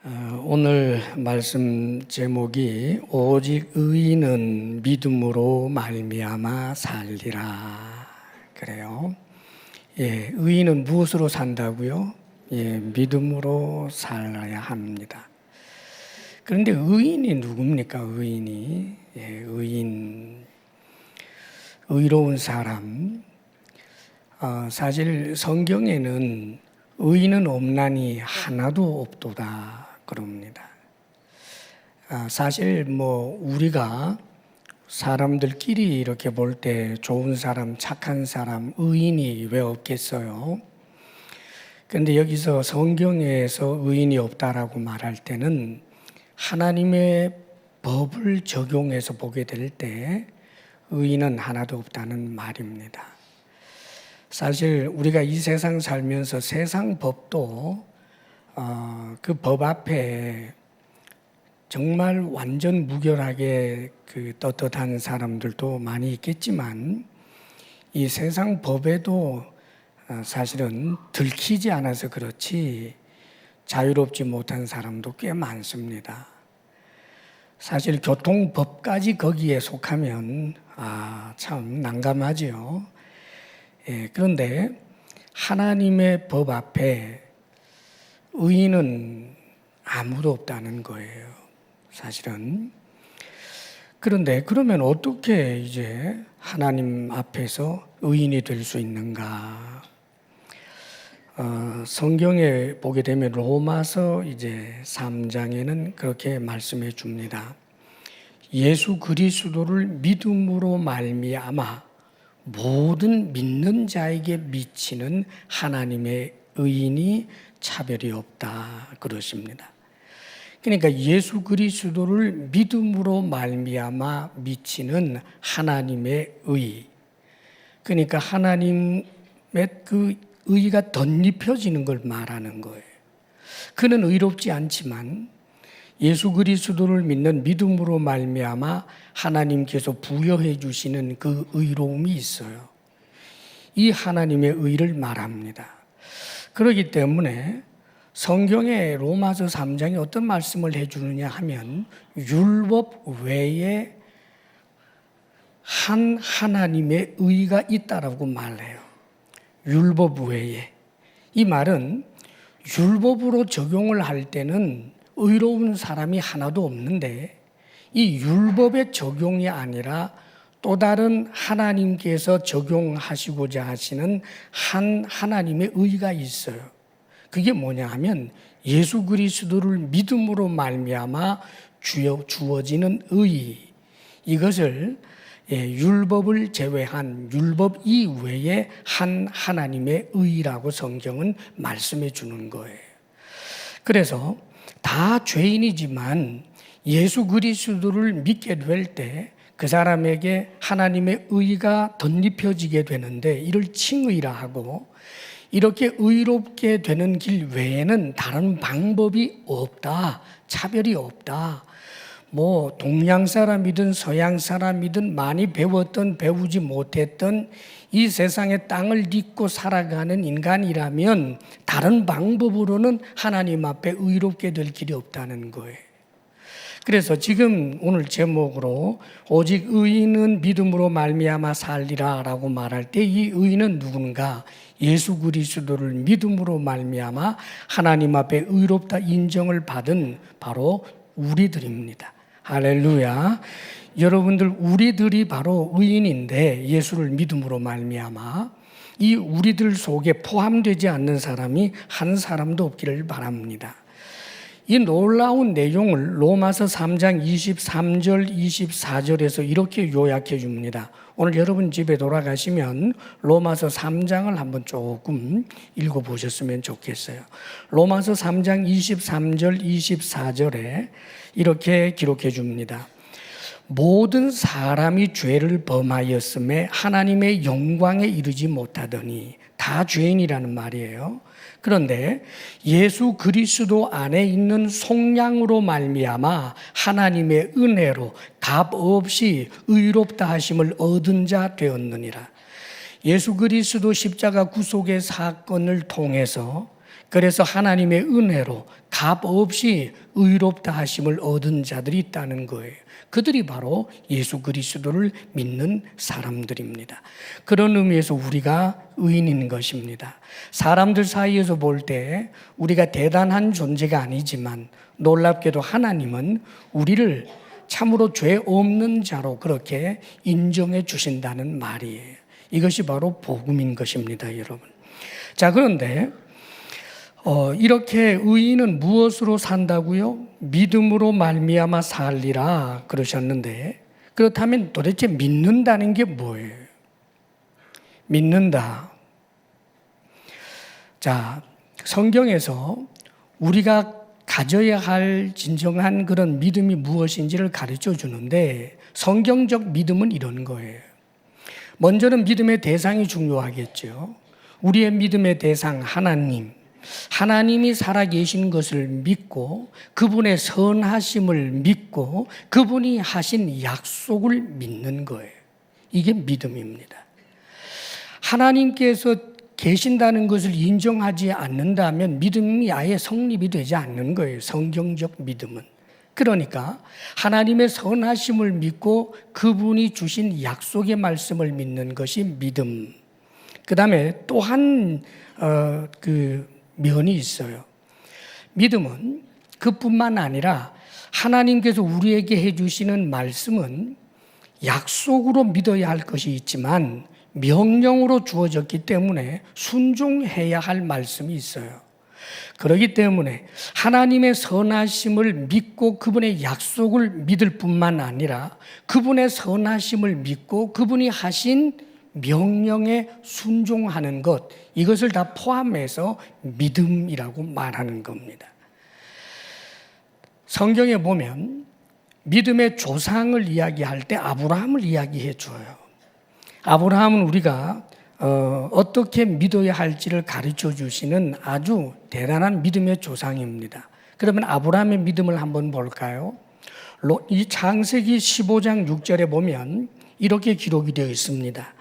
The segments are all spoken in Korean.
오늘 말씀 제목이 오직 의인은 믿음으로 말미암아 살리라 그래요. 의인은 무엇으로 산다고요? 믿음으로 살아야 합니다. 그런데 의인이 누굽니까? 의인이 의로운 사람. 사실 성경에는 의인은 없나니 하나도 없도다 그럽니다. 사실 우리가 사람들끼리 이렇게 볼 때 좋은 사람, 착한 사람, 의인이 왜 없겠어요? 그런데 여기서 성경에서 의인이 없다라고 말할 때는 하나님의 법을 적용해서 보게 될 때 의인은 하나도 없다는 말입니다. 사실 우리가 이 세상 살면서 세상 법도 그 법 앞에 정말 완전 무결하게 떳떳한 사람들도 많이 있겠지만 이 세상 법에도 사실은 들키지 않아서 그렇지 자유롭지 못한 사람도 꽤 많습니다. 사실 교통법까지 거기에 속하면 참 난감하지요. 그런데 하나님의 법 앞에 의인은 아무도 없다는 거예요, 사실은. 그런데 그러면 어떻게 이제 하나님 앞에서 의인이 될 수 있는가? 성경에 보게 되면 로마서 이제 3장에는 그렇게 말씀해 줍니다. 예수 그리스도를 믿음으로 말미암아 모든 믿는 자에게 미치는 하나님의 의인이 차별이 없다 그러십니다. 그러니까 예수 그리스도를 믿음으로 말미암아 미치는 하나님의 의, 그러니까 하나님의 그 의가 덧입혀지는 걸 말하는 거예요. 그는 의롭지 않지만 예수 그리스도를 믿는 믿음으로 말미암아 하나님께서 부여해 주시는 그 의로움이 있어요. 이 하나님의 의를 말합니다. 그렇기 때문에 성경의 로마서 3장이 어떤 말씀을 해주느냐 하면 율법 외에 한 하나님의 의가 있다라고 말해요. 율법 외에. 이 말은 율법으로 적용을 할 때는 의로운 사람이 하나도 없는데 이 율법의 적용이 아니라 또 다른 하나님께서 적용하시고자 하시는 한 하나님의 의가 있어요. 그게 뭐냐 하면 예수 그리스도를 믿음으로 말미암아 주어지는 의, 이것을 율법을 제외한 율법 이외에 한 하나님의 의라고 성경은 말씀해 주는 거예요. 그래서 다 죄인이지만 예수 그리스도를 믿게 될 때 그 사람에게 하나님의 의가 덧입혀지게 되는데 이를 칭의라 하고, 이렇게 의롭게 되는 길 외에는 다른 방법이 없다, 차별이 없다. 동양 사람이든 서양 사람이든 많이 배웠던 배우지 못했던 이 세상의 땅을 딛고 살아가는 인간이라면 다른 방법으로는 하나님 앞에 의롭게 될 길이 없다는 거예요. 그래서 지금 오늘 제목으로 오직 의인은 믿음으로 말미암아 살리라 라고 말할 때 이 의인은 누군가? 예수 그리스도를 믿음으로 말미암아 하나님 앞에 의롭다 인정을 받은 바로 우리들입니다. 할렐루야. 여러분들 우리들이 바로 의인인데 예수를 믿음으로 말미암아 이 우리들 속에 포함되지 않는 사람이 한 사람도 없기를 바랍니다. 이 놀라운 내용을 로마서 3장 23절 24절에서 이렇게 요약해 줍니다. 오늘 여러분 집에 돌아가시면 로마서 3장을 한번 조금 읽어보셨으면 좋겠어요. 로마서 3장 23절 24절에 이렇게 기록해 줍니다. 모든 사람이 죄를 범하였음에 하나님의 영광에 이르지 못하더니, 다 죄인이라는 말이에요. 그런데 예수 그리스도 안에 있는 속량으로 말미암아 하나님의 은혜로 값없이 의롭다 하심을 얻은 자 되었느니라. 예수 그리스도 십자가 구속의 사건을 통해서, 그래서 하나님의 은혜로 값 없이 의롭다 하심을 얻은 자들이 있다는 거예요. 그들이 바로 예수 그리스도를 믿는 사람들입니다. 그런 의미에서 우리가 의인인 것입니다. 사람들 사이에서 볼 때 우리가 대단한 존재가 아니지만 놀랍게도 하나님은 우리를 참으로 죄 없는 자로 그렇게 인정해 주신다는 말이에요. 이것이 바로 복음인 것입니다, 여러분. 자, 그런데 이렇게 의인은 무엇으로 산다고요? 믿음으로 말미암아 살리라 그러셨는데, 그렇다면 도대체 믿는다는 게 뭐예요? 믿는다. 자, 성경에서 우리가 가져야 할 진정한 그런 믿음이 무엇인지를 가르쳐 주는데, 성경적 믿음은 이런 거예요. 먼저는 믿음의 대상이 중요하겠죠. 우리의 믿음의 대상 하나님. 하나님이 살아계신 것을 믿고 그분의 선하심을 믿고 그분이 하신 약속을 믿는 거예요. 이게 믿음입니다. 하나님께서 계신다는 것을 인정하지 않는다면 믿음이 아예 성립이 되지 않는 거예요. 성경적 믿음은. 그러니까 하나님의 선하심을 믿고 그분이 주신 약속의 말씀을 믿는 것이 믿음. 그 다음에 또 한 면이 있어요. 믿음은 그뿐만 아니라 하나님께서 우리에게 해주시는 말씀은 약속으로 믿어야 할 것이 있지만 명령으로 주어졌기 때문에 순종해야 할 말씀이 있어요. 그렇기 때문에 하나님의 선하심을 믿고 그분의 약속을 믿을 뿐만 아니라 그분의 선하심을 믿고 그분이 하신 명령에 순종하는 것, 이것을 다 포함해서 믿음이라고 말하는 겁니다. 성경에 보면 믿음의 조상을 이야기할 때 아브라함을 이야기해 줘요. 아브라함은 우리가 어떻게 믿어야 할지를 가르쳐 주시는 아주 대단한 믿음의 조상입니다. 그러면 아브라함의 믿음을 한번 볼까요? 이 창세기 15장 6절에 보면 이렇게 기록이 되어 있습니다.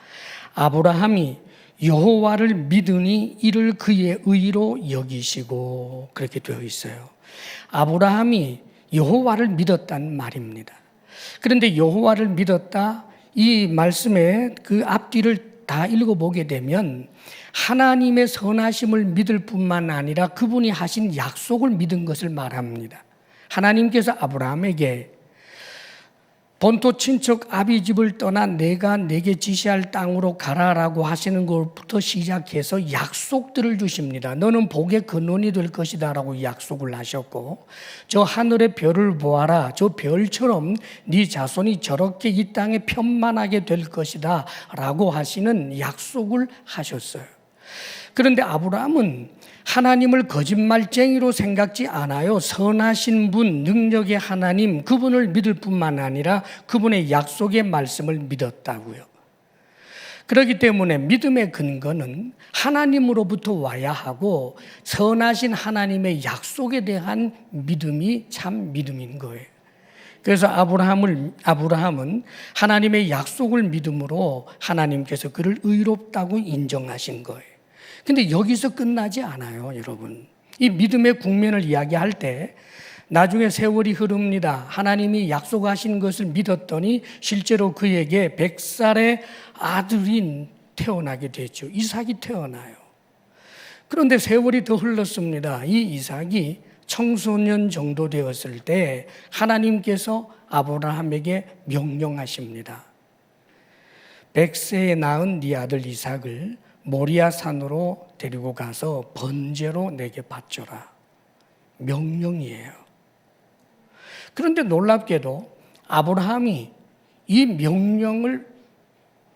아브라함이 여호와를 믿으니 이를 그의 의로 여기시고, 그렇게 되어 있어요. 아브라함이 여호와를 믿었다는 말입니다. 그런데 여호와를 믿었다, 이 말씀의 그 앞뒤를 다 읽어보게 되면 하나님의 선하심을 믿을 뿐만 아니라 그분이 하신 약속을 믿은 것을 말합니다. 하나님께서 아브라함에게 본토 친척 아비 집을 떠나 내가 내게 지시할 땅으로 가라라고 하시는 것부터 시작해서 약속들을 주십니다. 너는 복의 근원이 될 것이다 라고 약속을 하셨고, 저 하늘의 별을 보아라, 저 별처럼 네 자손이 저렇게 이 땅에 편만하게 될 것이다 라고 하시는 약속을 하셨어요. 그런데 아브라함은 하나님을 거짓말쟁이로 생각지 않아요. 선하신 분, 능력의 하나님, 그분을 믿을 뿐만 아니라 그분의 약속의 말씀을 믿었다고요. 그렇기 때문에 믿음의 근거는 하나님으로부터 와야 하고 선하신 하나님의 약속에 대한 믿음이 참 믿음인 거예요. 그래서 아브라함은 하나님의 약속을 믿음으로 하나님께서 그를 의롭다고 인정하신 거예요. 근데 여기서 끝나지 않아요, 여러분. 이 믿음의 국면을 이야기할 때 나중에 세월이 흐릅니다. 하나님이 약속하신 것을 믿었더니 실제로 그에게 100살의 아들이 태어나게 됐죠. 이삭이 태어나요. 그런데 세월이 더 흘렀습니다. 이 이삭이 청소년 정도 되었을 때 하나님께서 아브라함에게 명령하십니다. 100세에 낳은 네 아들 이삭을 모리아 산으로 데리고 가서 번제로 내게 바쳐라. 명령이에요. 그런데 놀랍게도 아브라함이 이 명령을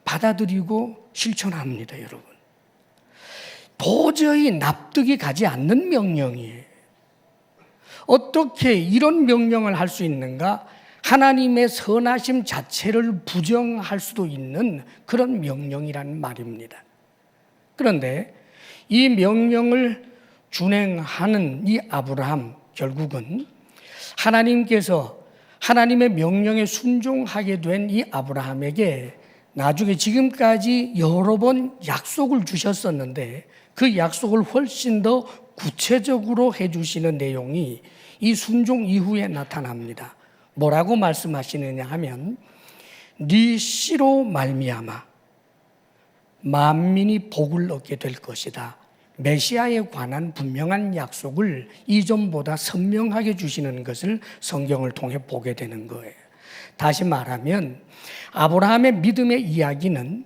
받아들이고 실천합니다, 여러분. 도저히 납득이 가지 않는 명령이에요. 어떻게 이런 명령을 할 수 있는가? 하나님의 선하심 자체를 부정할 수도 있는 그런 명령이라는 말입니다. 그런데 이 명령을 준행하는 이 아브라함, 결국은 하나님께서 하나님의 명령에 순종하게 된 이 아브라함에게 나중에 지금까지 여러 번 약속을 주셨었는데 그 약속을 훨씬 더 구체적으로 해주시는 내용이 이 순종 이후에 나타납니다. 뭐라고 말씀하시느냐 하면 네 씨로 말미암아 만민이 복을 얻게 될 것이다. 메시아에 관한 분명한 약속을 이전보다 선명하게 주시는 것을 성경을 통해 보게 되는 거예요. 다시 말하면 아브라함의 믿음의 이야기는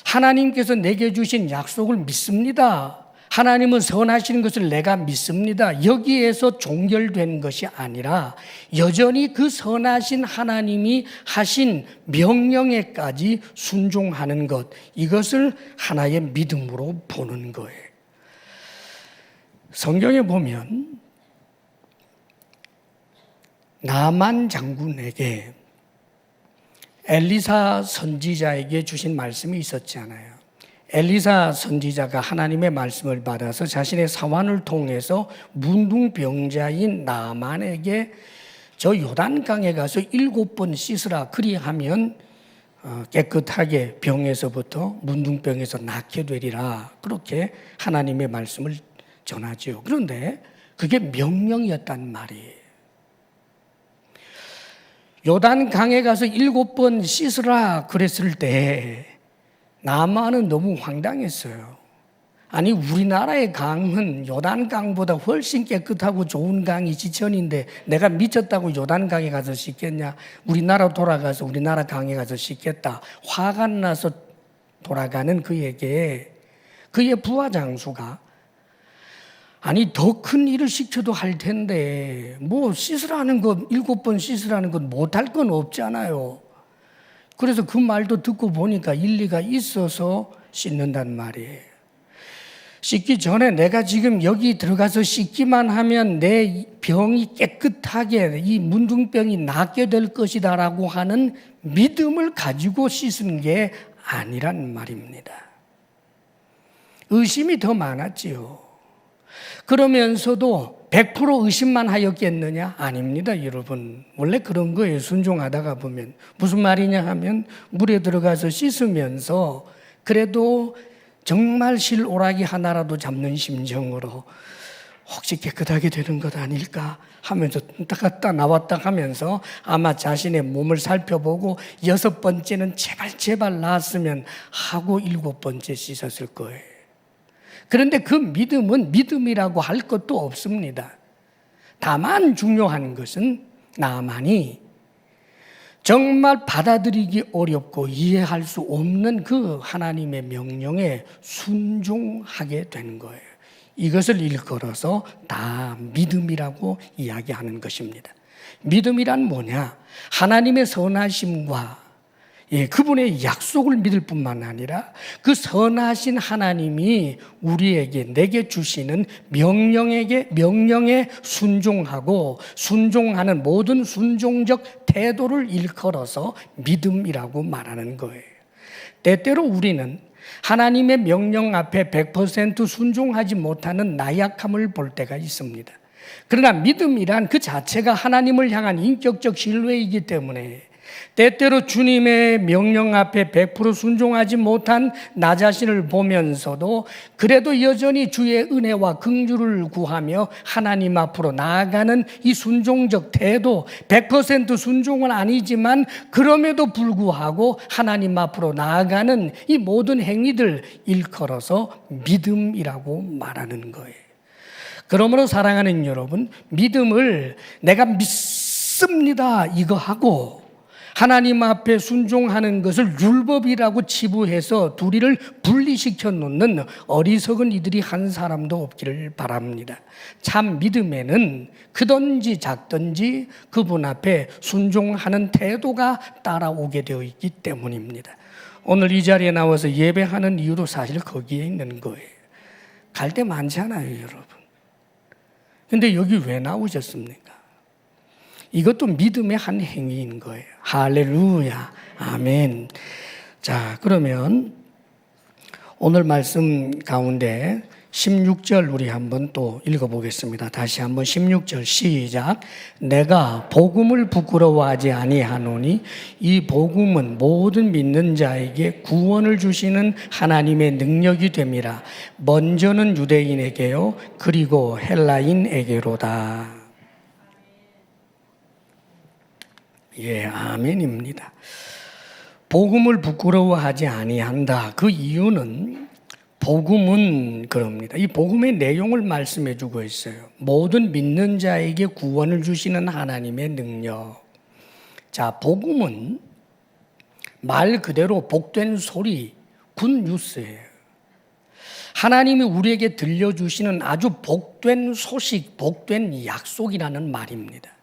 하나님께서 내게 주신 약속을 믿습니다. 하나님은 선하시는 것을 내가 믿습니다. 여기에서 종결된 것이 아니라 여전히 그 선하신 하나님이 하신 명령에까지 순종하는 것, 이것을 하나의 믿음으로 보는 거예요. 성경에 보면 나만 장군에게 엘리사 선지자에게 주신 말씀이 있었잖아요. 엘리사 선지자가 하나님의 말씀을 받아서 자신의 사환을 통해서 문둥병자인 나만에게 저 요단강에 가서 7번 씻으라, 그리하면 깨끗하게 병에서부터 문둥병에서 낫게 되리라, 그렇게 하나님의 말씀을 전하죠. 그런데 그게 명령이었단 말이에요. 요단강에 가서 7번 씻으라 그랬을 때 나만은 너무 황당했어요. 아니, 우리나라의 강은 요단강보다 훨씬 깨끗하고 좋은 강이 지천인데 내가 미쳤다고 요단강에 가서 씻겠냐? 우리나라 돌아가서 우리나라 강에 가서 씻겠다. 화가 나서 돌아가는 그에게 그의 부하 장수가 아니, 더 큰 일을 시켜도 할 텐데 뭐 씻으라는 것, 7번 씻으라는 것 못할 건 없잖아요. 그래서 그 말도 듣고 보니까 일리가 있어서 씻는단 말이에요. 씻기 전에 내가 지금 여기 들어가서 씻기만 하면 내 병이 깨끗하게, 이 문둥병이 낫게 될 것이다라고 하는 믿음을 가지고 씻은 게 아니란 말입니다. 의심이 더 많았지요. 그러면서도 100% 의심만 하였겠느냐? 아닙니다, 여러분. 원래 그런 거예요. 순종하다가 보면. 무슨 말이냐 하면 물에 들어가서 씻으면서 그래도 정말 실오라기 하나라도 잡는 심정으로 혹시 깨끗하게 되는 것 아닐까 하면서 갔다 나왔다 하면서 아마 자신의 몸을 살펴보고 6번째는 제발 나았으면 하고 7번째 씻었을 거예요. 그런데 그 믿음은 믿음이라고 할 것도 없습니다. 다만 중요한 것은 나만이 정말 받아들이기 어렵고 이해할 수 없는 그 하나님의 명령에 순종하게 되는 거예요. 이것을 일컬어서 다 믿음이라고 이야기하는 것입니다. 믿음이란 뭐냐? 하나님의 선하심과 그분의 약속을 믿을 뿐만 아니라 그 선하신 하나님이 우리에게 내게 주시는 명령에 순종하고 순종하는 모든 순종적 태도를 일컬어서 믿음이라고 말하는 거예요. 때때로 우리는 하나님의 명령 앞에 100% 순종하지 못하는 나약함을 볼 때가 있습니다. 그러나 믿음이란 그 자체가 하나님을 향한 인격적 신뢰이기 때문에 때때로 주님의 명령 앞에 100% 순종하지 못한 나 자신을 보면서도 그래도 여전히 주의 은혜와 긍휼을 구하며 하나님 앞으로 나아가는 이 순종적 태도, 100% 순종은 아니지만 그럼에도 불구하고 하나님 앞으로 나아가는 이 모든 행위들 일컬어서 믿음이라고 말하는 거예요. 그러므로 사랑하는 여러분, 믿음을 내가 믿습니다 이거 하고 하나님 앞에 순종하는 것을 율법이라고 치부해서 둘이를 분리시켜 놓는 어리석은 이들이 한 사람도 없기를 바랍니다. 참 믿음에는 크든지 작든지 그분 앞에 순종하는 태도가 따라오게 되어 있기 때문입니다. 오늘 이 자리에 나와서 예배하는 이유도 사실 거기에 있는 거예요. 갈 데 많잖아요, 여러분. 근데 여기 왜 나오셨습니까? 이것도 믿음의 한 행위인 거예요. 할렐루야, 아멘. 자, 그러면 오늘 말씀 가운데 16절 우리 한번 또 읽어보겠습니다. 다시 한번 16절 시작. 내가 복음을 부끄러워하지 아니하노니 이 복음은 모든 믿는 자에게 구원을 주시는 하나님의 능력이 됨이라. 먼저는 유대인에게요 그리고 헬라인에게로다. 예, 아멘입니다. 복음을 부끄러워하지 아니한다. 그 이유는 복음은 그럽니다. 이 복음의 내용을 말씀해 주고 있어요. 모든 믿는 자에게 구원을 주시는 하나님의 능력. 자, 복음은 말 그대로 복된 소리, 굿뉴스예요. 하나님이 우리에게 들려주시는 아주 복된 소식, 복된 약속이라는 말입니다.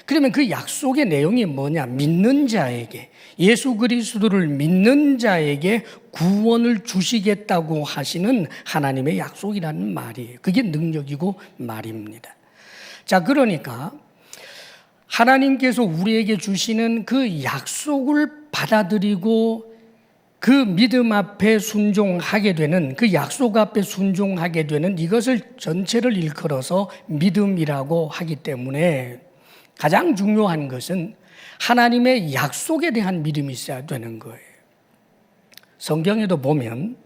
그러면 그 약속의 내용이 뭐냐? 믿는 자에게, 예수 그리스도를 믿는 자에게 구원을 주시겠다고 하시는 하나님의 약속이라는 말이에요. 그게 능력이고 말입니다. 자, 그러니까 하나님께서 우리에게 주시는 그 약속을 받아들이고 그 믿음 앞에 순종하게 되는, 그 약속 앞에 순종하게 되는 이것을 전체를 일컬어서 믿음이라고 하기 때문에 가장 중요한 것은 하나님의 약속에 대한 믿음이 있어야 되는 거예요. 성경에도 보면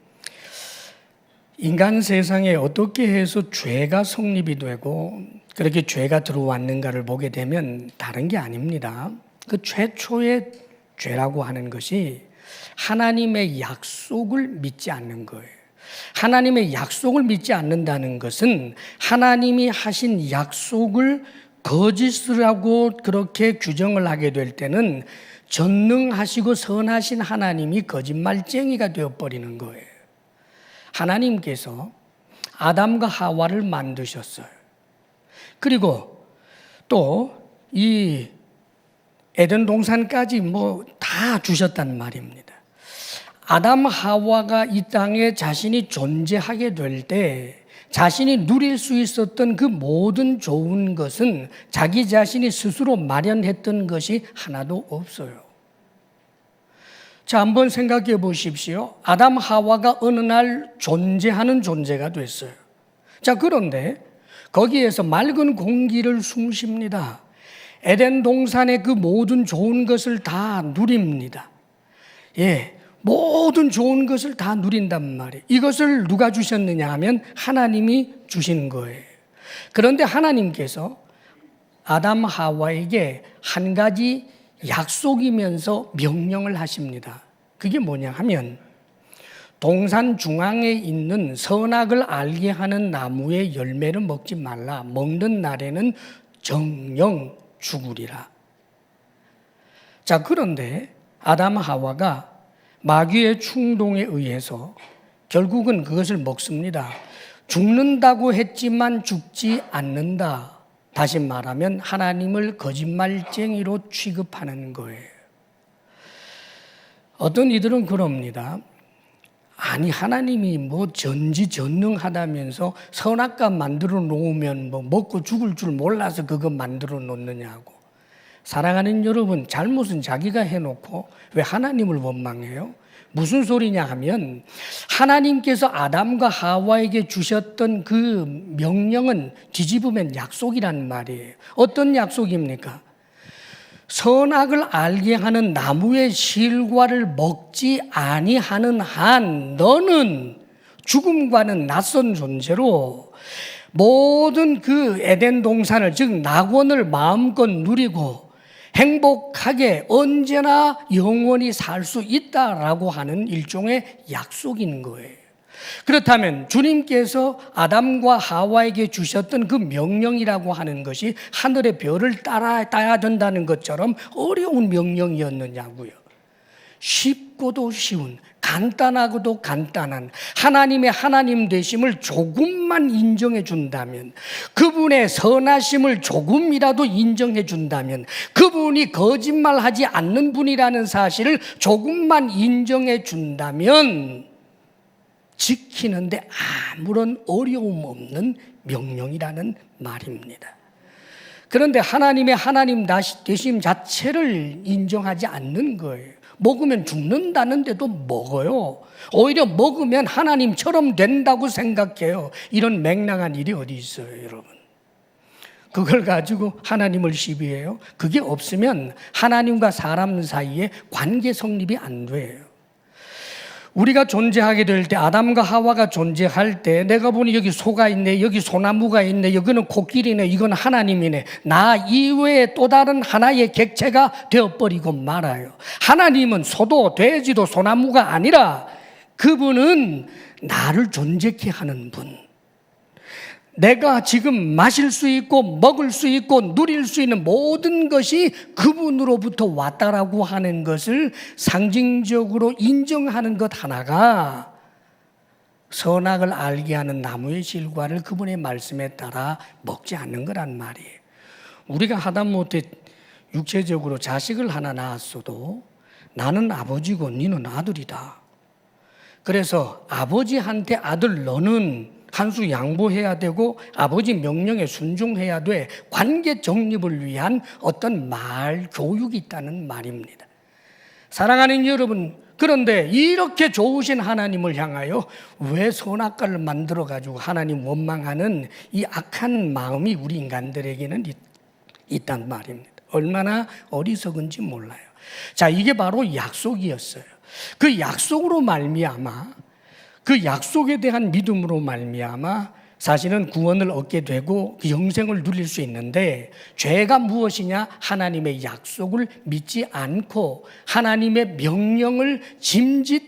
인간 세상에 어떻게 해서 죄가 성립이 되고 그렇게 죄가 들어왔는가를 보게 되면 다른 게 아닙니다. 그 최초의 죄라고 하는 것이 하나님의 약속을 믿지 않는 거예요. 하나님의 약속을 믿지 않는다는 것은 하나님이 하신 약속을 거짓이라고 그렇게 규정을 하게 될 때는 전능하시고 선하신 하나님이 거짓말쟁이가 되어버리는 거예요. 하나님께서 아담과 하와를 만드셨어요. 그리고 또 이 에덴 동산까지 다 주셨단 말입니다. 아담 하와가 이 땅에 자신이 존재하게 될 때 자신이 누릴 수 있었던 그 모든 좋은 것은 자기 자신이 스스로 마련했던 것이 하나도 없어요. 자, 한번 생각해 보십시오. 아담 하와가 어느 날 존재하는 존재가 됐어요. 자, 그런데 거기에서 맑은 공기를 숨쉽니다. 에덴 동산의 그 모든 좋은 것을 다 누립니다. 예. 모든 좋은 것을 다 누린단 말이에요. 이것을 누가 주셨느냐 하면 하나님이 주신 거예요. 그런데 하나님께서 아담 하와에게 한 가지 약속이면서 명령을 하십니다. 그게 뭐냐 하면 동산 중앙에 있는 선악을 알게 하는 나무의 열매를 먹지 말라. 먹는 날에는 정령 죽으리라. 자, 그런데 아담 하와가 마귀의 충동에 의해서 결국은 그것을 먹습니다. 죽는다고 했지만 죽지 않는다. 다시 말하면 하나님을 거짓말쟁이로 취급하는 거예요. 어떤 이들은 그럽니다. 아니, 하나님이 전지전능하다면서 선악과 만들어 놓으면 먹고 죽을 줄 몰라서 그거 만들어 놓느냐고. 사랑하는 여러분, 잘못은 자기가 해놓고 왜 하나님을 원망해요? 무슨 소리냐 하면 하나님께서 아담과 하와에게 주셨던 그 명령은 뒤집으면 약속이란 말이에요. 어떤 약속입니까? 선악을 알게 하는 나무의 실과를 먹지 아니하는 한 너는 죽음과는 낯선 존재로 모든 그 에덴 동산을, 즉 낙원을 마음껏 누리고 행복하게 언제나 영원히 살 수 있다라고 하는 일종의 약속인 거예요. 그렇다면 주님께서 아담과 하와에게 주셨던 그 명령이라고 하는 것이 하늘의 별을 따라야 된다는 것처럼 어려운 명령이었느냐고요. 쉽고도 쉬운, 간단하고도 간단한 하나님의 하나님 되심을 조금만 인정해 준다면, 그분의 선하심을 조금이라도 인정해 준다면, 그분이 거짓말하지 않는 분이라는 사실을 조금만 인정해 준다면 지키는데 아무런 어려움 없는 명령이라는 말입니다. 그런데 하나님의 하나님 되심 자체를 인정하지 않는 거예요. 먹으면 죽는다는데도 먹어요. 오히려 먹으면 하나님처럼 된다고 생각해요. 이런 맹랑한 일이 어디 있어요, 여러분? 그걸 가지고 하나님을 시비해요. 그게 없으면 하나님과 사람 사이에 관계 성립이 안 돼요. 우리가 존재하게 될 때, 아담과 하와가 존재할 때 내가 보니 여기 소가 있네, 여기 소나무가 있네, 여기는 코끼리네, 이건 하나님이네, 나 이외에 또 다른 하나의 객체가 되어버리고 말아요. 하나님은 소도 돼지도 소나무가 아니라 그분은 나를 존재케 하는 분, 내가 지금 마실 수 있고 먹을 수 있고 누릴 수 있는 모든 것이 그분으로부터 왔다라고 하는 것을 상징적으로 인정하는 것 하나가 선악을 알게 하는 나무의 실과를 그분의 말씀에 따라 먹지 않는 거란 말이에요. 우리가 하다못해 육체적으로 자식을 하나 낳았어도 나는 아버지고 너는 아들이다. 그래서 아버지한테 아들 너는 한 수 양보해야 되고 아버지 명령에 순종해야 돼. 관계 정립을 위한 어떤 말 교육이 있다는 말입니다. 사랑하는 여러분, 그런데 이렇게 좋으신 하나님을 향하여 왜 선악과를 만들어 가지고 하나님 원망하는 이 악한 마음이 우리 인간들에게는 있단 말입니다. 얼마나 어리석은지 몰라요. 자, 이게 바로 약속이었어요. 그 약속으로 말미암아, 그 약속에 대한 믿음으로 말미암아 사실은 구원을 얻게 되고 그 영생을 누릴 수 있는데, 죄가 무엇이냐? 하나님의 약속을 믿지 않고 하나님의 명령을 짐짓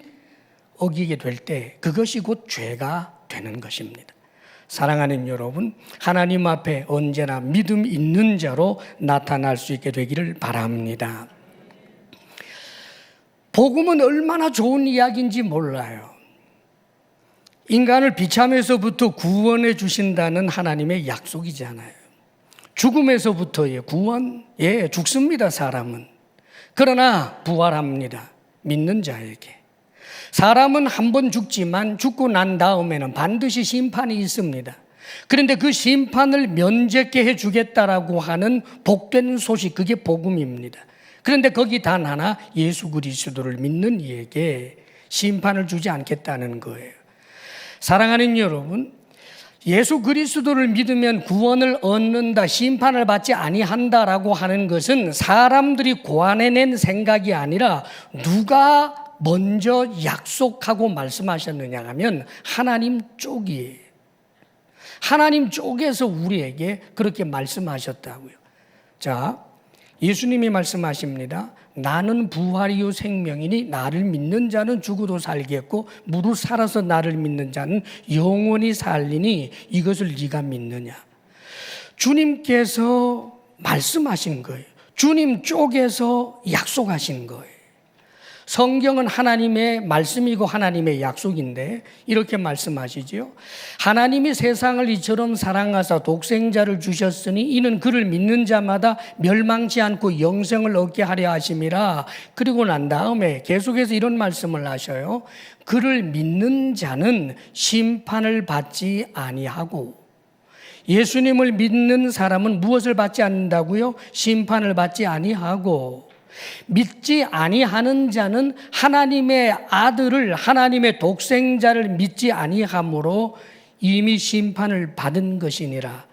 어기게 될 때 그것이 곧 죄가 되는 것입니다. 사랑하는 여러분, 하나님 앞에 언제나 믿음 있는 자로 나타날 수 있게 되기를 바랍니다. 복음은 얼마나 좋은 이야기인지 몰라요. 인간을 비참에서부터 구원해 주신다는 하나님의 약속이잖아요. 죽음에서부터의 구원, 죽습니다, 사람은. 그러나 부활합니다, 믿는 자에게. 사람은 한 번 죽지만 죽고 난 다음에는 반드시 심판이 있습니다. 그런데 그 심판을 면제케 해주겠다라고 하는 복된 소식, 그게 복음입니다. 그런데 거기 단 하나, 예수 그리스도를 믿는 이에게 심판을 주지 않겠다는 거예요. 사랑하는 여러분, 예수 그리스도를 믿으면 구원을 얻는다, 심판을 받지 아니한다라고 하는 것은 사람들이 고안해낸 생각이 아니라 누가 먼저 약속하고 말씀하셨느냐 하면 하나님 쪽이에요. 하나님 쪽에서 우리에게 그렇게 말씀하셨다고요. 자, 예수님이 말씀하십니다. 나는 부활이요 생명이니 나를 믿는 자는 죽어도 살겠고 무릇 살아서 나를 믿는 자는 영원히 살리니 이것을 네가 믿느냐. 주님께서 말씀하신 거예요. 주님 쪽에서 약속하신 거예요. 성경은 하나님의 말씀이고 하나님의 약속인데 이렇게 말씀하시죠. 하나님이 세상을 이처럼 사랑하사 독생자를 주셨으니 이는 그를 믿는 자마다 멸망치 않고 영생을 얻게 하려 하심이라. 그리고 난 다음에 계속해서 이런 말씀을 하셔요. 그를 믿는 자는 심판을 받지 아니하고, 예수님을 믿는 사람은 무엇을 받지 않는다고요? 심판을 받지 아니하고, 믿지 아니하는 자는 하나님의 아들을, 하나님의 독생자를 믿지 아니함으로 이미 심판을 받은 것이니라.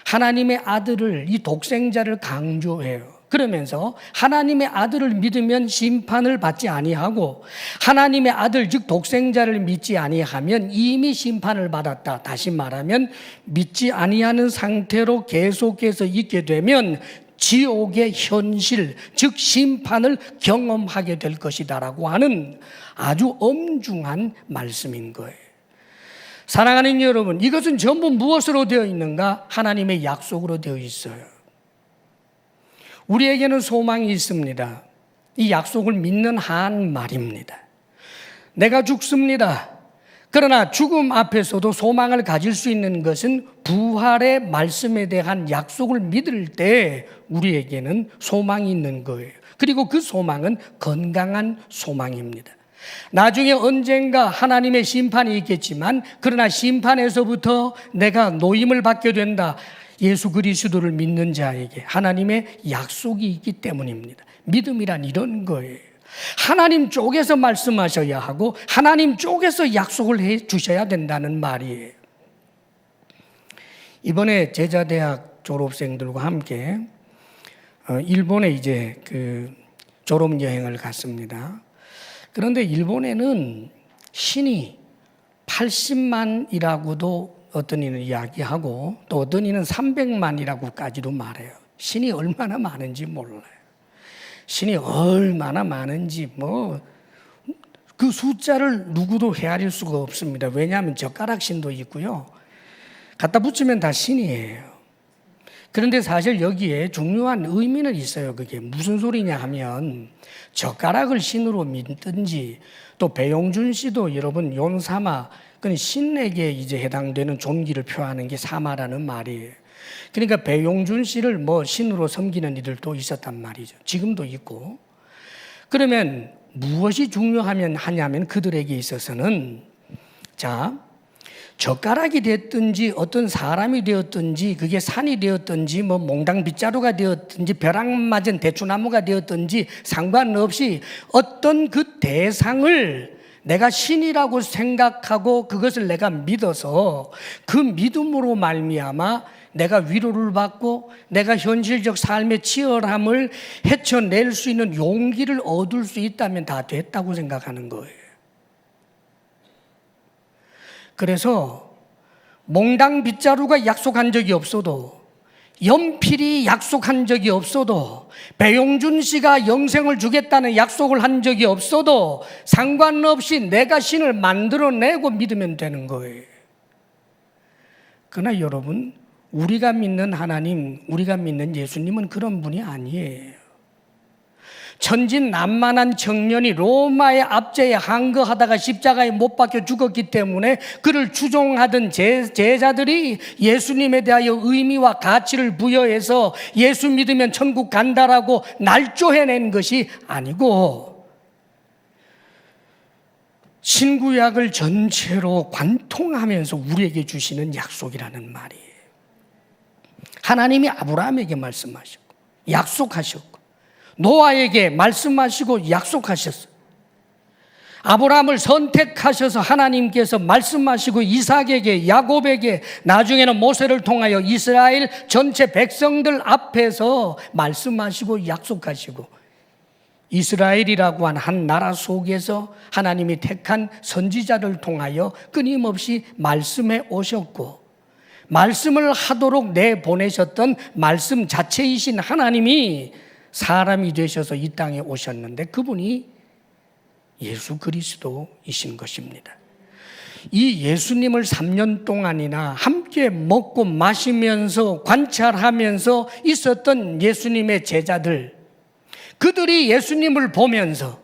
하나님의 아들을, 이 독생자를 강조해요. 그러면서 하나님의 아들을 믿으면 심판을 받지 아니하고 하나님의 아들 즉 독생자를 믿지 아니하면 이미 심판을 받았다. 다시 말하면 믿지 아니하는 상태로 계속해서 있게 되면 지옥의 현실, 즉 심판을 경험하게 될 것이다라고 하는 아주 엄중한 말씀인 거예요. 사랑하는 여러분, 이것은 전부 무엇으로 되어 있는가? 하나님의 약속으로 되어 있어요. 우리에게는 소망이 있습니다. 이 약속을 믿는 한 말입니다. 내가 죽습니다. 그러나 죽음 앞에서도 소망을 가질 수 있는 것은 부활의 말씀에 대한 약속을 믿을 때 우리에게는 소망이 있는 거예요. 그리고 그 소망은 건강한 소망입니다. 나중에 언젠가 하나님의 심판이 있겠지만 그러나 심판에서부터 내가 노임을 받게 된다. 예수 그리스도를 믿는 자에게 하나님의 약속이 있기 때문입니다. 믿음이란 이런 거예요. 하나님 쪽에서 말씀하셔야 하고 하나님 쪽에서 약속을 해 주셔야 된다는 말이에요. 이번에 제자대학 졸업생들과 함께 일본에 이제 그 졸업 여행을 갔습니다. 그런데 일본에는 신이 80만이라고도 어떤 이는 이야기하고 또 어떤 이는 300만이라고까지도 말해요. 신이 얼마나 많은지 몰라요. 신이 얼마나 많은지 그 숫자를 누구도 헤아릴 수가 없습니다. 왜냐하면 젓가락 신도 있고요. 갖다 붙이면 다 신이에요. 그런데 사실 여기에 중요한 의미는 있어요. 그게 무슨 소리냐 하면 젓가락을 신으로 믿든지 또 배용준 씨도 여러분 용사마 그 신에게 이제 해당되는 존귀를 표하는 게 사마라는 말이에요. 그러니까 배용준 씨를 신으로 섬기는 이들도 있었단 말이죠. 지금도 있고. 그러면 무엇이 중요하냐면 그들에게 있어서는 젓가락이 됐든지 어떤 사람이 되었든지 그게 산이 되었든지 몽당 빗자루가 되었든지 벼락 맞은 대추나무가 되었든지 상관없이 어떤 그 대상을 내가 신이라고 생각하고 그것을 내가 믿어서 그 믿음으로 말미암아 내가 위로를 받고 내가 현실적 삶의 치열함을 헤쳐낼 수 있는 용기를 얻을 수 있다면 다 됐다고 생각하는 거예요. 그래서 몽당 빗자루가 약속한 적이 없어도 연필이 약속한 적이 없어도 배용준 씨가 영생을 주겠다는 약속을 한 적이 없어도 상관없이 내가 신을 만들어내고 믿으면 되는 거예요. 그러나 여러분, 우리가 믿는 하나님, 우리가 믿는 예수님은 그런 분이 아니에요. 천진난만한 청년이 로마의 압제에 항거하다가 십자가에 못 박혀 죽었기 때문에 그를 추종하던 제자들이 예수님에 대하여 의미와 가치를 부여해서 예수 믿으면 천국 간다라고 날조해낸 것이 아니고 신구약을 전체로 관통하면서 우리에게 주시는 약속이라는 말이에요. 하나님이 아브라함에게 말씀하셨고 약속하셨고 노아에게 말씀하시고 약속하셨어요. 아브라함을 선택하셔서 하나님께서 말씀하시고 이삭에게 야곱에게 나중에는 모세를 통하여 이스라엘 전체 백성들 앞에서 말씀하시고 약속하시고 이스라엘이라고 한 나라 속에서 하나님이 택한 선지자를 통하여 끊임없이 말씀해 오셨고 말씀을 하도록 내보내셨던 말씀 자체이신 하나님이 사람이 되셔서 이 땅에 오셨는데 그분이 예수 그리스도이신 것입니다. 이 예수님을 3년 동안이나 함께 먹고 마시면서 관찰하면서 있었던 예수님의 제자들, 그들이 예수님을 보면서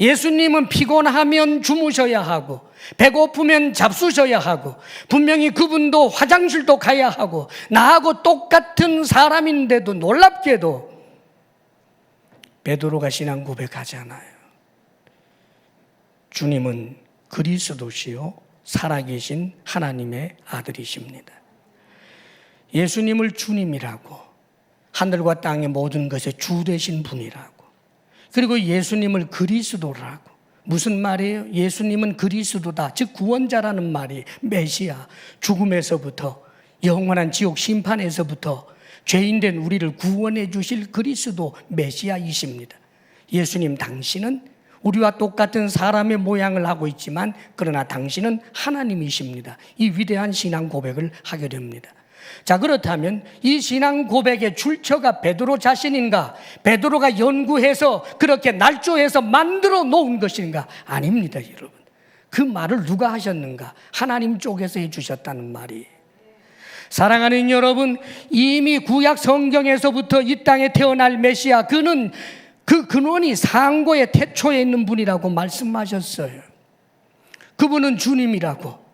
예수님은 피곤하면 주무셔야 하고 배고프면 잡수셔야 하고 분명히 그분도 화장실도 가야 하고 나하고 똑같은 사람인데도 놀랍게도 베드로가 신앙 고백하잖아요. 주님은 그리스도시요 살아계신 하나님의 아들이십니다. 예수님을 주님이라고 하늘과 땅의 모든 것의 주 되신 분이라고 그리고 예수님을 그리스도라고 무슨 말이에요? 예수님은 그리스도다 즉 구원자라는 말이 메시아 죽음에서부터 영원한 지옥 심판에서부터 죄인된 우리를 구원해 주실 그리스도 메시아이십니다. 예수님 당신은 우리와 똑같은 사람의 모양을 하고 있지만 그러나 당신은 하나님이십니다. 이 위대한 신앙 고백을 하게 됩니다. 자, 그렇다면 이 신앙 고백의 출처가 베드로 자신인가? 베드로가 연구해서 그렇게 날조해서 만들어 놓은 것인가? 아닙니다, 여러분. 그 말을 누가 하셨는가? 하나님 쪽에서 해주셨다는 말이에요. 사랑하는 여러분, 이미 구약 성경에서부터 이 땅에 태어날 메시아, 그는 그 근원이 상고의 태초에 있는 분이라고 말씀하셨어요. 그분은 주님이라고,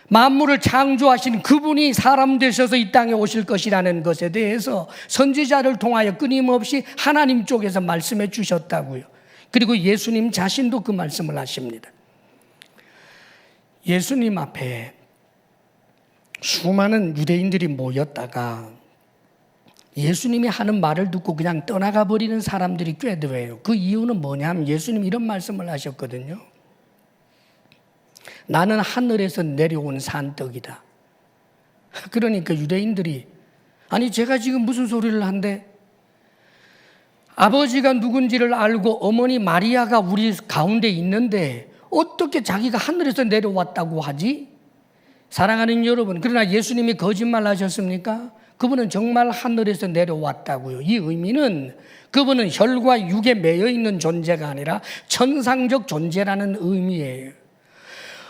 만물을 창조하신 그분이 사람 되셔서 이 땅에 오실 것이라는 것에 대해서 선지자를 통하여 끊임없이 하나님 쪽에서 말씀해 주셨다고요. 그리고 예수님 자신도 그 말씀을 하십니다. 예수님 앞에 수많은 유대인들이 모였다가 예수님이 하는 말을 듣고 그냥 떠나가 버리는 사람들이 꽤 돼요. 그 이유는 뭐냐면 예수님이 이런 말씀을 하셨거든요. 나는 하늘에서 내려온 산떡이다. 그러니까 유대인들이 아니 제가 지금 무슨 소리를 한데 아버지가 누군지를 알고 어머니 마리아가 우리 가운데 있는데 어떻게 자기가 하늘에서 내려왔다고 하지? 사랑하는 여러분, 그러나 예수님이 거짓말 하셨습니까? 그분은 정말 하늘에서 내려왔다고요. 이 의미는 그분은 혈과 육에 매여 있는 존재가 아니라 천상적 존재라는 의미예요.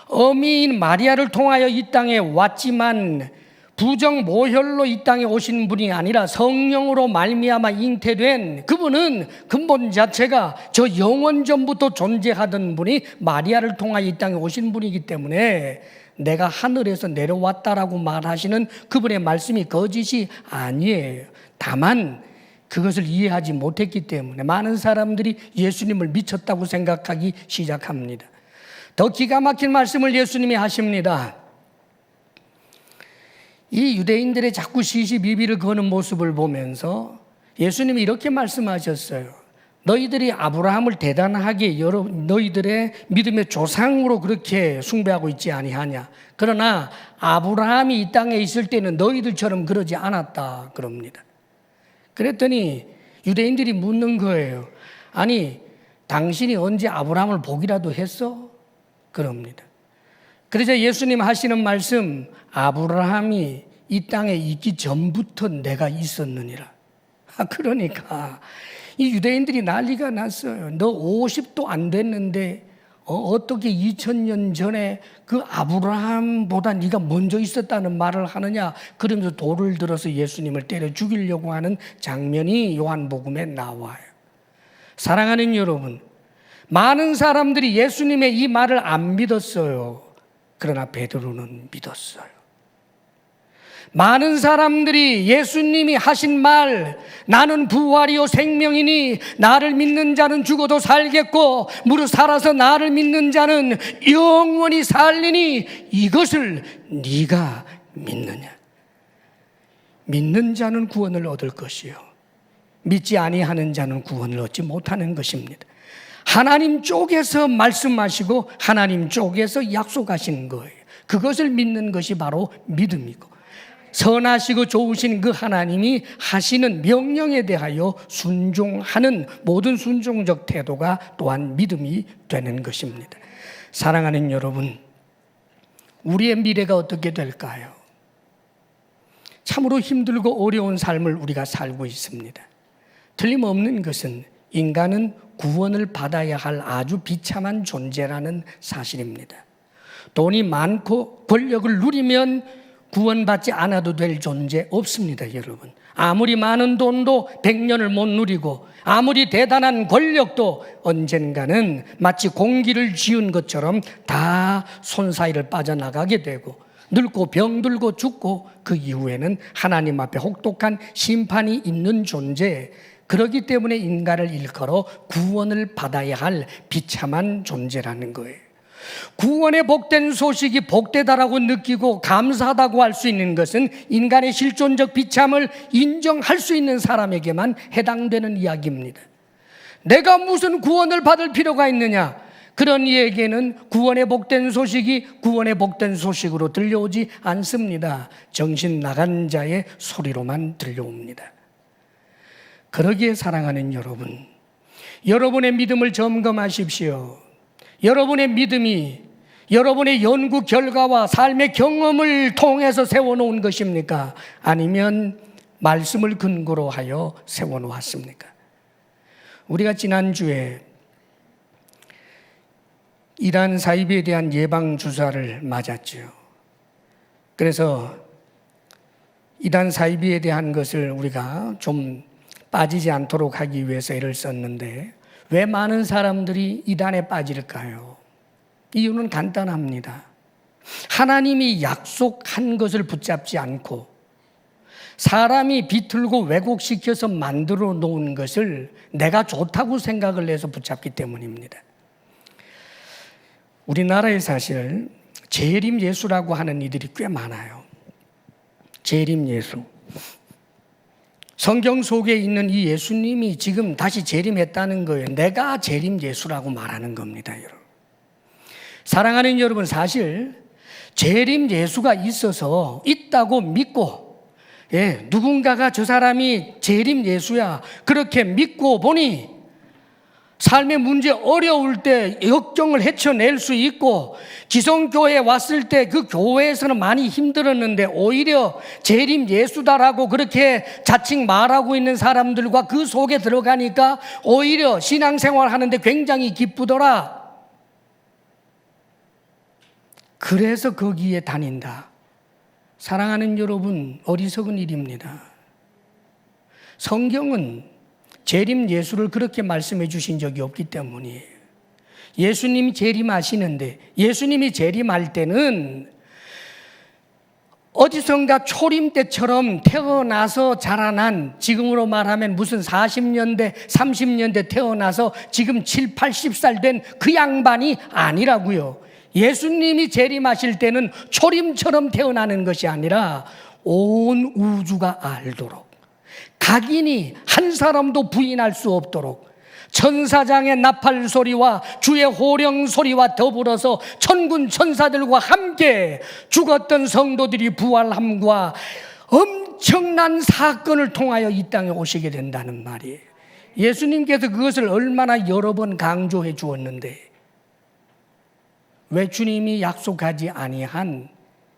어미인 마리아를 통하여 이 땅에 왔지만 부정 모혈로 이 땅에 오신 분이 아니라 성령으로 말미암아 잉태된 그분은 근본 자체가 저 영원 전부터 존재하던 분이 마리아를 통하여 이 땅에 오신 분이기 때문에 내가 하늘에서 내려왔다라고 말하시는 그분의 말씀이 거짓이 아니에요. 다만 그것을 이해하지 못했기 때문에 많은 사람들이 예수님을 미쳤다고 생각하기 시작합니다. 더 기가 막힌 말씀을 예수님이 하십니다. 이 유대인들의 자꾸 시시비비를 거는 모습을 보면서 예수님이 이렇게 말씀하셨어요. 너희들이 아브라함을 대단하게 너희들의 믿음의 조상으로 그렇게 숭배하고 있지 아니하냐. 그러나 아브라함이 이 땅에 있을 때는 너희들처럼 그러지 않았다 그럽니다. 그랬더니 유대인들이 묻는 거예요. 아니 당신이 언제 아브라함을 보기라도 했어? 그럽니다. 그래서 예수님 하시는 말씀, 아브라함이 이 땅에 있기 전부터 내가 있었느니라. 그러니까 이 유대인들이 난리가 났어요. 너 50도 안 됐는데 어떻게 2000년 전에 그 아브라함보다 네가 먼저 있었다는 말을 하느냐. 그러면서 돌을 들어서 예수님을 때려 죽이려고 하는 장면이 요한복음에 나와요. 사랑하는 여러분, 많은 사람들이 예수님의 이 말을 안 믿었어요. 그러나 베드로는 믿었어요. 많은 사람들이 예수님이 하신 말, 나는 부활이요 생명이니 나를 믿는 자는 죽어도 살겠고 무릇 살아서 나를 믿는 자는 영원히 살리니 이것을 네가 믿느냐. 믿는 자는 구원을 얻을 것이요 믿지 아니하는 자는 구원을 얻지 못하는 것입니다. 하나님 쪽에서 말씀하시고 하나님 쪽에서 약속하시는 거예요. 그것을 믿는 것이 바로 믿음이고 선하시고 좋으신 그 하나님이 하시는 명령에 대하여 순종하는 모든 순종적 태도가 또한 믿음이 되는 것입니다. 사랑하는 여러분, 우리의 미래가 어떻게 될까요? 참으로 힘들고 어려운 삶을 우리가 살고 있습니다. 틀림없는 것은 인간은 구원을 받아야 할 아주 비참한 존재라는 사실입니다. 돈이 많고 권력을 누리면 구원받지 않아도 될 존재 없습니다, 여러분. 아무리 많은 돈도 100년을 못 누리고 아무리 대단한 권력도 언젠가는 마치 공기를 쥐은 것처럼 다 손 사이를 빠져나가게 되고 늙고 병들고 죽고 그 이후에는 하나님 앞에 혹독한 심판이 있는 존재, 그렇기 때문에 인간을 일컬어 구원을 받아야 할 비참한 존재라는 거예요. 구원의 복된 소식이 복되다라고 느끼고 감사하다고 할 수 있는 것은 인간의 실존적 비참을 인정할 수 있는 사람에게만 해당되는 이야기입니다. 내가 무슨 구원을 받을 필요가 있느냐? 그런 이에게는 구원의 복된 소식이 구원의 복된 소식으로 들려오지 않습니다. 정신 나간 자의 소리로만 들려옵니다. 그러기에 사랑하는 여러분, 여러분의 믿음을 점검하십시오. 여러분의 믿음이 여러분의 연구 결과와 삶의 경험을 통해서 세워놓은 것입니까? 아니면 말씀을 근거로 하여 세워놓았습니까? 우리가 지난주에 이단 사이비에 대한 예방주사를 맞았죠. 그래서 이단 사이비에 대한 것을 우리가 좀 빠지지 않도록 하기 위해서 애를 썼는데 왜 많은 사람들이 이단에 빠질까요? 이유는 간단합니다. 하나님이 약속한 것을 붙잡지 않고 사람이 비틀고 왜곡시켜서 만들어 놓은 것을 내가 좋다고 생각을 해서 붙잡기 때문입니다. 우리나라에 사실 재림 예수라고 하는 이들이 꽤 많아요. 재림 예수. 성경 속에 있는 이 예수님이 지금 다시 재림했다는 거예요. 내가 재림 예수라고 말하는 겁니다, 여러분. 사랑하는 여러분, 사실 재림 예수가 있다고 믿고, 누군가가 저 사람이 재림 예수야 그렇게 믿고 보니 삶의 문제 어려울 때 역경을 헤쳐낼 수 있고, 기성교회에 왔을 때 그 교회에서는 많이 힘들었는데 오히려 재림 예수다라고 그렇게 자칭 말하고 있는 사람들과 그 속에 들어가니까 오히려 신앙생활 하는데 굉장히 기쁘더라. 그래서 거기에 다닌다. 사랑하는 여러분, 어리석은 일입니다. 성경은 재림 예수를 그렇게 말씀해 주신 적이 없기 때문이에요. 예수님이 재림하시는데, 예수님이 재림할 때는 어디선가 초림 때처럼 태어나서 자라난, 지금으로 말하면 무슨 40년대, 30년대 태어나서 지금 7, 80살 된 그 양반이 아니라고요. 예수님이 재림하실 때는 초림처럼 태어나는 것이 아니라 온 우주가 알도록, 각인이 한 사람도 부인할 수 없도록 천사장의 나팔 소리와 주의 호령 소리와 더불어서 천군 천사들과 함께 죽었던 성도들이 부활함과 엄청난 사건을 통하여 이 땅에 오시게 된다는 말이에요. 예수님께서 그것을 얼마나 여러 번 강조해 주었는데 왜 주님이 약속하지 아니한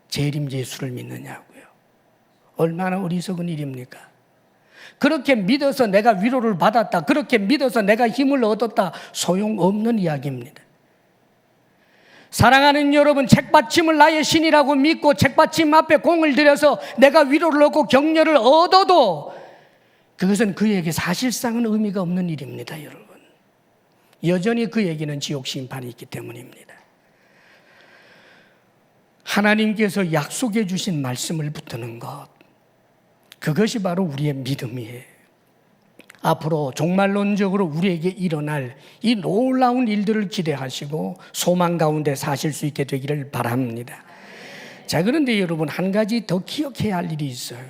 재림 예수를 믿느냐고요. 얼마나 어리석은 일입니까? 그렇게 믿어서 내가 위로를 받았다, 그렇게 믿어서 내가 힘을 얻었다, 소용없는 이야기입니다. 사랑하는 여러분, 책받침을 나의 신이라고 믿고 책받침 앞에 공을 들여서 내가 위로를 얻고 격려를 얻어도 그것은 그에게 사실상은 의미가 없는 일입니다, 여러분. 여전히 그에게는 지옥 심판이 있기 때문입니다. 하나님께서 약속해 주신 말씀을 붙드는 것, 그것이 바로 우리의 믿음이에요. 앞으로 종말론적으로 우리에게 일어날 이 놀라운 일들을 기대하시고 소망 가운데 사실 수 있게 되기를 바랍니다. 자, 그런데 여러분, 한 가지 더 기억해야 할 일이 있어요.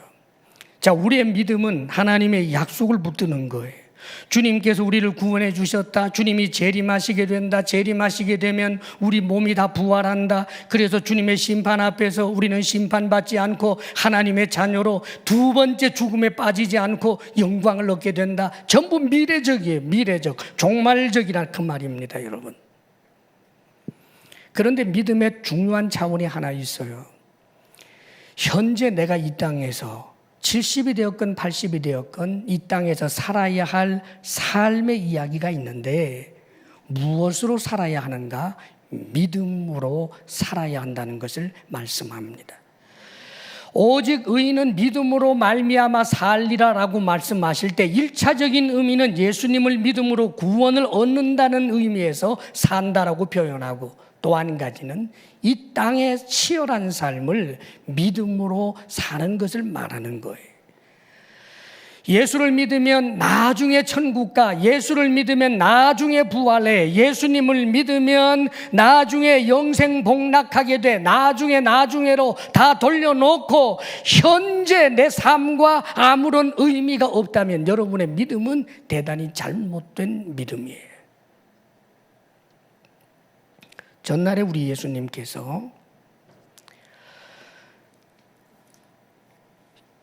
자, 우리의 믿음은 하나님의 약속을 붙드는 거예요. 주님께서 우리를 구원해 주셨다. 주님이 재림하시게 된다. 재림하시게 되면 우리 몸이 다 부활한다. 그래서 주님의 심판 앞에서 우리는 심판받지 않고 하나님의 자녀로 두 번째 죽음에 빠지지 않고 영광을 얻게 된다. 전부 미래적이에요. 미래적, 종말적이란 그 말입니다, 여러분. 그런데 믿음의 중요한 차원이 하나 있어요. 현재 내가 이 땅에서 70이 되었건 80이 되었건 이 땅에서 살아야 할 삶의 이야기가 있는데 무엇으로 살아야 하는가? 믿음으로 살아야 한다는 것을 말씀합니다. 오직 의인은 믿음으로 말미암아 살리라라고 말씀하실 때 1차적인 의미는 예수님을 믿음으로 구원을 얻는다는 의미에서 산다라고 표현하고, 또 한 가지는 이 땅의 치열한 삶을 믿음으로 사는 것을 말하는 거예요. 예수를 믿으면 나중에 천국 가, 예수를 믿으면 나중에 부활해, 예수님을 믿으면 나중에 영생 복락하게 돼, 나중에로 다 돌려놓고 현재 내 삶과 아무런 의미가 없다면 여러분의 믿음은 대단히 잘못된 믿음이에요. 전날에 우리 예수님께서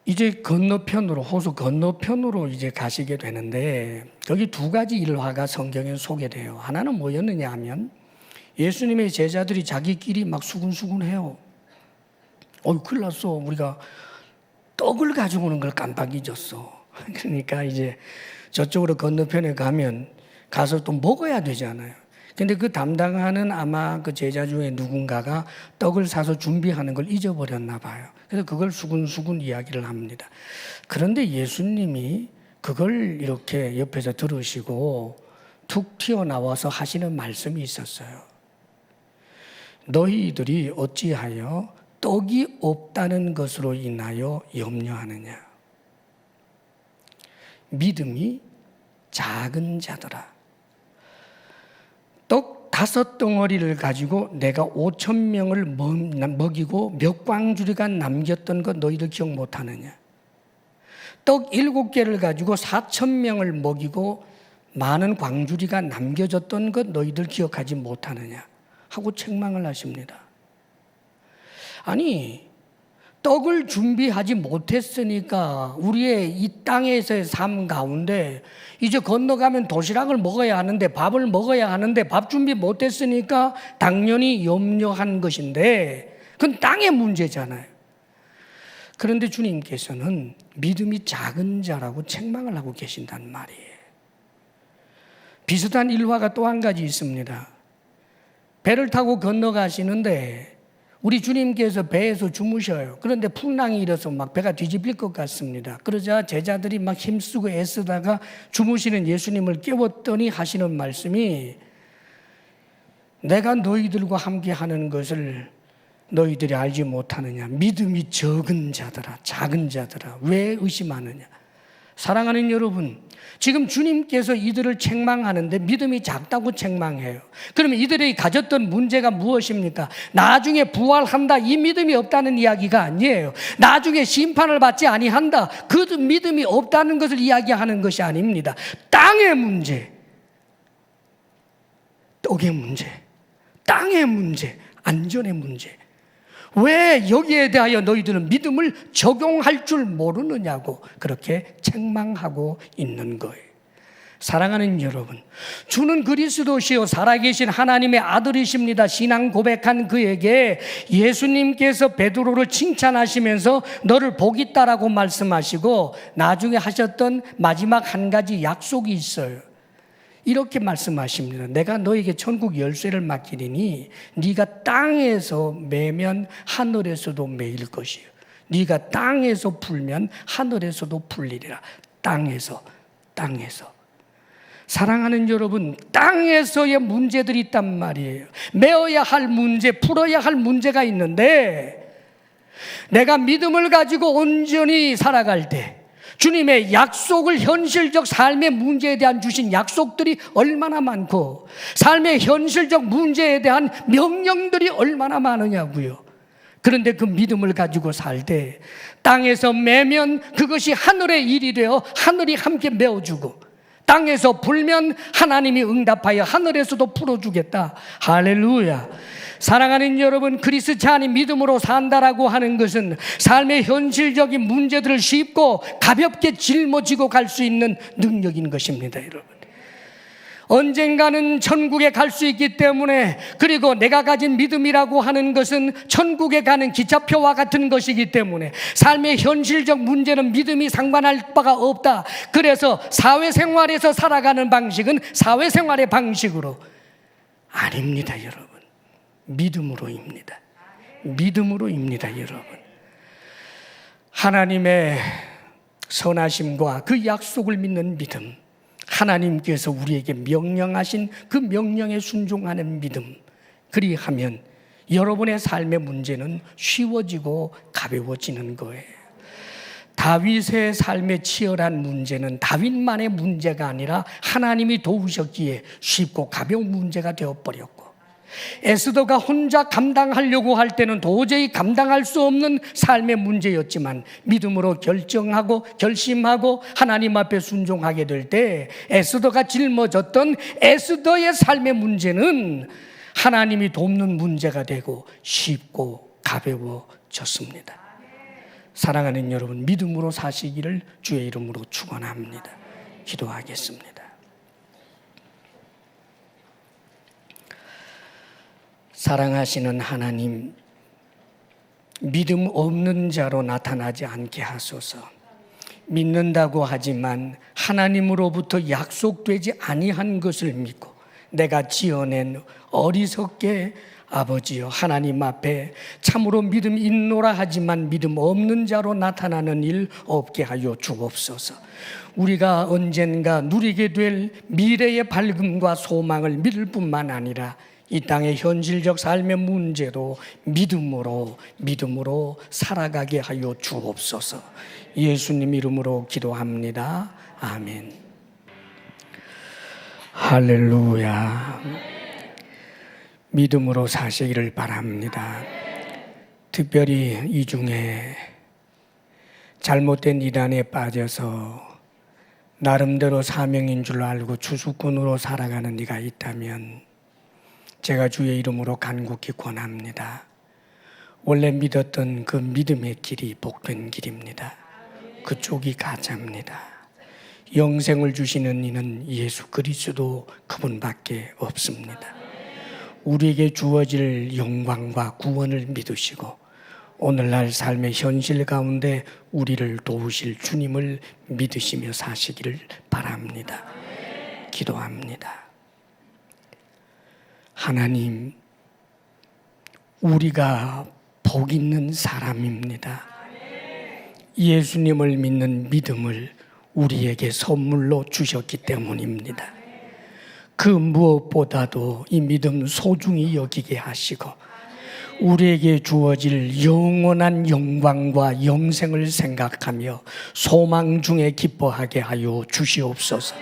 이제 건너편으로, 호수 건너편으로 이제 가시게 되는데 거기 두 가지 일화가 성경에 소개돼요. 하나는 뭐였느냐 하면 예수님의 제자들이 자기끼리 막 수군수군해요. 큰일 났어. 우리가 떡을 가져오는 걸 깜빡 잊었어. 그러니까 이제 저쪽으로 건너편에 가서 또 먹어야 되잖아요. 근데 그 담당하는 아마 그 제자 중에 누군가가 떡을 사서 준비하는 걸 잊어버렸나 봐요. 그래서 그걸 수군수군 이야기를 합니다. 그런데 예수님이 그걸 이렇게 옆에서 들으시고 툭 튀어나와서 하시는 말씀이 있었어요. 너희들이 어찌하여 떡이 없다는 것으로 인하여 염려하느냐. 믿음이 작은 자들아. 떡 5덩어리를 가지고 내가 5,000명을 먹이고 몇 광주리가 남겼던 것 너희들 기억 못하느냐. 떡 7개를 가지고 4,000명을 먹이고 많은 광주리가 남겨졌던 것 너희들 기억하지 못하느냐 하고 책망을 하십니다. 아니, 떡을 준비하지 못했으니까 우리의 이 땅에서의 삶 가운데 이제 건너가면 도시락을 먹어야 하는데, 밥을 먹어야 하는데 밥 준비 못했으니까 당연히 염려한 것인데 그건 땅의 문제잖아요. 그런데 주님께서는 믿음이 작은 자라고 책망을 하고 계신단 말이에요. 비슷한 일화가 또 한 가지 있습니다. 배를 타고 건너가시는데 우리 주님께서 배에서 주무셔요. 그런데 풍랑이 일어서 막 배가 뒤집힐 것 같습니다. 그러자 제자들이 막 힘쓰고 애쓰다가 주무시는 예수님을 깨웠더니 하시는 말씀이, 내가 너희들과 함께 하는 것을 너희들이 알지 못하느냐. 믿음이 적은 자들아, 작은 자들아, 왜 의심하느냐. 사랑하는 여러분, 지금 주님께서 이들을 책망하는데 믿음이 작다고 책망해요. 그러면 이들이 가졌던 문제가 무엇입니까? 나중에 부활한다, 이 믿음이 없다는 이야기가 아니에요. 나중에 심판을 받지 아니한다, 그 믿음이 없다는 것을 이야기하는 것이 아닙니다. 땅의 문제, 떡의 문제, 땅의 문제, 안전의 문제. 왜 여기에 대하여 너희들은 믿음을 적용할 줄 모르느냐고 그렇게 책망하고 있는 거예요. 사랑하는 여러분, 주는 그리스도시요 살아계신 하나님의 아들이십니다. 신앙 고백한 그에게 예수님께서 베드로를 칭찬하시면서 너를 복있다라고 말씀하시고 나중에 하셨던 마지막 한 가지 약속이 있어요. 이렇게 말씀하십니다. 내가 너에게 천국 열쇠를 맡기리니 네가 땅에서 매면 하늘에서도 매일 것이요, 네가 땅에서 풀면 하늘에서도 풀리리라. 땅에서. 사랑하는 여러분, 땅에서의 문제들이 있단 말이에요. 메어야 할 문제, 풀어야 할 문제가 있는데 내가 믿음을 가지고 온전히 살아갈 때 주님의 약속을, 현실적 삶의 문제에 대한 주신 약속들이 얼마나 많고 삶의 현실적 문제에 대한 명령들이 얼마나 많으냐고요. 그런데 그 믿음을 가지고 살 때 땅에서 매면 그것이 하늘의 일이 되어 하늘이 함께 메어주고, 땅에서 불면 하나님이 응답하여 하늘에서도 풀어주겠다. 할렐루야. 사랑하는 여러분, 그리스찬이 믿음으로 산다라고 하는 것은 삶의 현실적인 문제들을 쉽고 가볍게 짊어지고 갈 수 있는 능력인 것입니다. 여러분, 언젠가는 천국에 갈 수 있기 때문에, 그리고 내가 가진 믿음이라고 하는 것은 천국에 가는 기차표와 같은 것이기 때문에 삶의 현실적 문제는 믿음이 상관할 바가 없다. 그래서 사회생활에서 살아가는 방식은 사회생활의 방식으로 아닙니다. 여러분, 믿음으로입니다. 믿음으로입니다. 여러분, 하나님의 선하심과 그 약속을 믿는 믿음, 하나님께서 우리에게 명령하신 그 명령에 순종하는 믿음, 그리하면 여러분의 삶의 문제는 쉬워지고 가벼워지는 거예요. 다윗의 삶의 치열한 문제는 다윗만의 문제가 아니라 하나님이 도우셨기에 쉽고 가벼운 문제가 되어버렸고, 에스더가 혼자 감당하려고 할 때는 도저히 감당할 수 없는 삶의 문제였지만 믿음으로 결정하고 결심하고 하나님 앞에 순종하게 될 때 에스더가 짊어졌던 에스더의 삶의 문제는 하나님이 돕는 문제가 되고 쉽고 가벼워졌습니다. 사랑하는 여러분, 믿음으로 사시기를 주의 이름으로 축원합니다. 기도하겠습니다. 사랑하시는 하나님, 믿음 없는 자로 나타나지 않게 하소서. 믿는다고 하지만 하나님으로부터 약속되지 아니한 것을 믿고 내가 지어낸 어리석게 아버지여, 하나님 앞에 참으로 믿음 있노라 하지만 믿음 없는 자로 나타나는 일 없게 하여 주옵소서. 우리가 언젠가 누리게 될 미래의 밝음과 소망을 믿을 뿐만 아니라 이 땅의 현실적 삶의 문제도 믿음으로 살아가게 하여 주옵소서. 예수님 이름으로 기도합니다. 아멘. 할렐루야. 믿음으로 사시기를 바랍니다. 특별히 이 중에 잘못된 이단에 빠져서 나름대로 사명인 줄 알고 주수꾼으로 살아가는 네가 있다면 제가 주의 이름으로 간곡히 권합니다. 원래 믿었던 그 믿음의 길이 복된 길입니다. 그쪽이 가짜입니다. 영생을 주시는 이는 예수 그리스도 그분밖에 없습니다. 우리에게 주어질 영광과 구원을 믿으시고 오늘날 삶의 현실 가운데 우리를 도우실 주님을 믿으시며 사시기를 바랍니다. 기도합니다. 하나님, 우리가 복 있는 사람입니다. 예수님을 믿는 믿음을 우리에게 선물로 주셨기 때문입니다. 그 무엇보다도 이 믿음 소중히 여기게 하시고 우리에게 주어질 영원한 영광과 영생을 생각하며 소망 중에 기뻐하게 하여 주시옵소서.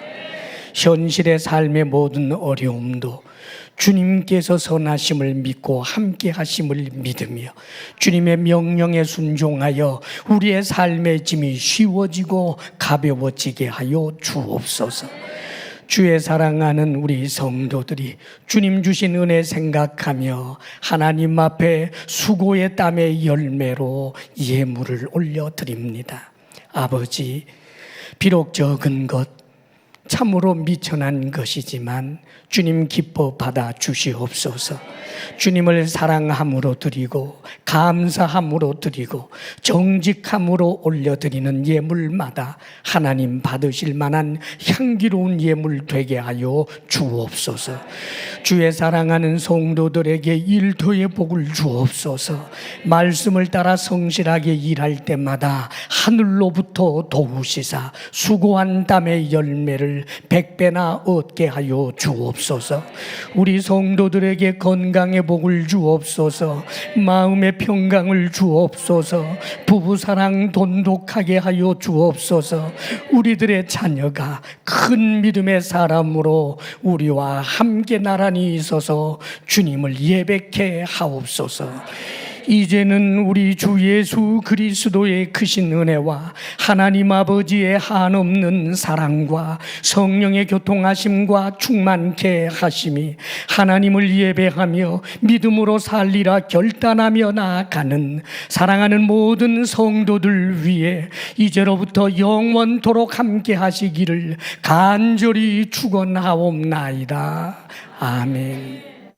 현실의 삶의 모든 어려움도 주님께서 선하심을 믿고 함께 하심을 믿으며 주님의 명령에 순종하여 우리의 삶의 짐이 쉬워지고 가벼워지게 하여 주옵소서. 주의 사랑하는 우리 성도들이 주님 주신 은혜 생각하며 하나님 앞에 수고의 땀의 열매로 예물을 올려드립니다. 아버지, 비록 적은 것 참으로 미천한 것이지만 주님 기뻐 받아 주시옵소서. 주님을 사랑함으로 드리고 감사함으로 드리고 정직함으로 올려드리는 예물마다 하나님 받으실 만한 향기로운 예물 되게 하여 주옵소서. 주의 사랑하는 성도들에게 일터의 복을 주옵소서. 말씀을 따라 성실하게 일할 때마다 하늘로부터 도우시사 수고한 땀의 열매를 100배나 얻게 하여 주옵소서. 우리 성도들에게 건강의 복을 주옵소서. 마음의 평강을 주옵소서. 부부사랑 돈독하게 하여 주옵소서. 우리들의 자녀가 큰 믿음의 사람으로 우리와 함께 나란히 있어서 주님을 예배케 하옵소서. 이제는 우리 주 예수 그리스도의 크신 은혜와 하나님 아버지의 한없는 사랑과 성령의 교통하심과 충만케 하심이 하나님을 예배하며 믿음으로 살리라 결단하며 나아가는 사랑하는 모든 성도들 위해 이제로부터 영원토록 함께 하시기를 간절히 축원하옵나이다. 아멘.